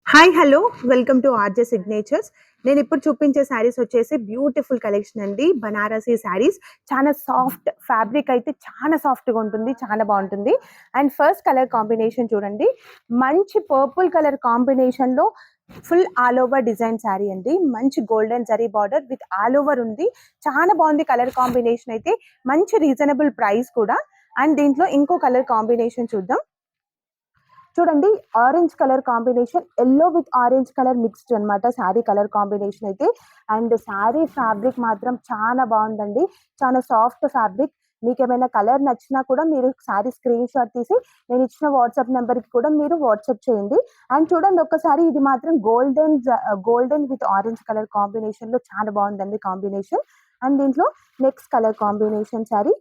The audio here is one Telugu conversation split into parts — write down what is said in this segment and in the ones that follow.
Hi hello welcome to RJ signatures. నేను ఇప్పుడు చూపించే శారీస్ వచ్చేసి బ్యూటిఫుల్ కలెక్షన్ అండి. బనారసీ శారీస్ చాలా సాఫ్ట్ ఫ్యాబ్రిక్, అయితే చాలా సాఫ్ట్గా ఉంటుంది, చాలా బాగుంటుంది. అండ్ ఫస్ట్ కలర్ కాంబినేషన్ చూడండి, మంచి పర్పుల్ కలర్ కాంబినేషన్లో full all over design sari అండి. మంచి golden zari border with all over ఉంది. చాలా బాగుంది కలర్ కాంబినేషన్ అయితే, మంచి రీజనబుల్ ప్రైస్ కూడా. అండ్ దీంట్లో ఇంకో కలర్ కాంబినేషన్ చూద్దాం. చూడండి, orange colour combination, yellow with orange colour mixed అనమాట శారీ కలర్ కాంబినేషన్ అయితే. అండ్ శారీ ఫ్యాబ్రిక్ మాత్రం చాలా బాగుందండి, చాలా సాఫ్ట్ ఫ్యాబ్రిక్. మీకు ఏమైనా కలర్ నచ్చినా కూడా మీరు శారీ స్క్రీన్ షాట్ తీసి నేను ఇచ్చిన వాట్సాప్ నెంబర్కి కూడా మీరు వాట్సాప్ చేయండి. అండ్ చూడండి ఒక్కసారి, ఇది మాత్రం గోల్డెన్ విత్ ఆరెంజ్ కలర్ కాంబినేషన్లో చాలా బాగుందండి కాంబినేషన్. అండ్ దీంట్లో next colour combination sari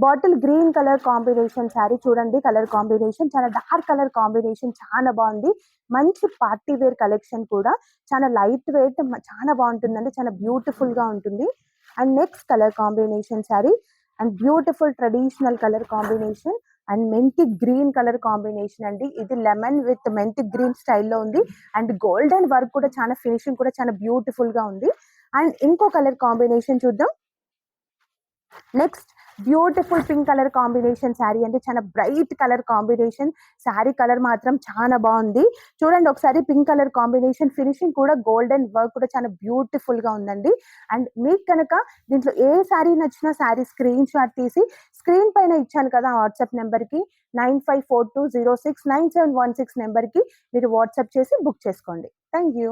bottle green colour combination sari. చూడండి కలర్ కాంబినేషన్ చాలా డార్క్ కలర్ కాంబినేషన్, చాలా బాగుంది. మంచి పార్టీ వేర్ కలెక్షన్ కూడా, చాలా లైట్ వెయిట్, చాలా బాగుంటుందండి, చాలా బ్యూటిఫుల్ గా ఉంటుంది. And next colour combination sari, and beautiful traditional colour combination and మెంతి గ్రీన్ కలర్ కాంబినేషన్ అండి. ఇది లెమన్ విత్ మెంతి గ్రీన్ స్టైల్లో ఉంది. అండ్ గోల్డెన్ వర్క్ కూడా, చాలా ఫినిషింగ్ కూడా చాలా బ్యూటిఫుల్ గా ఉంది. అండ్ ఇంకో కలర్ కాంబినేషన్ చూద్దాం. Next beautiful pink colour combination sari అంటే, చాలా bright colour combination. Sari colour మాత్రం చాలా బాగుంది. చూడండి ఒకసారి, పింక్ కలర్ కాంబినేషన్ ఫినిషింగ్ కూడా, గోల్డెన్ వర్క్ కూడా చాలా బ్యూటిఫుల్ గా ఉందండి. అండ్ మీకు కనుక దీంట్లో ఏ శారీ నచ్చినా శారీ స్క్రీన్ షాట్ తీసి స్క్రీన్ పైన ఇచ్చాను కదా వాట్సాప్ నెంబర్కి 9542069716 నెంబర్కి మీరు వాట్సాప్ చేసి బుక్ చేసుకోండి. Thank you.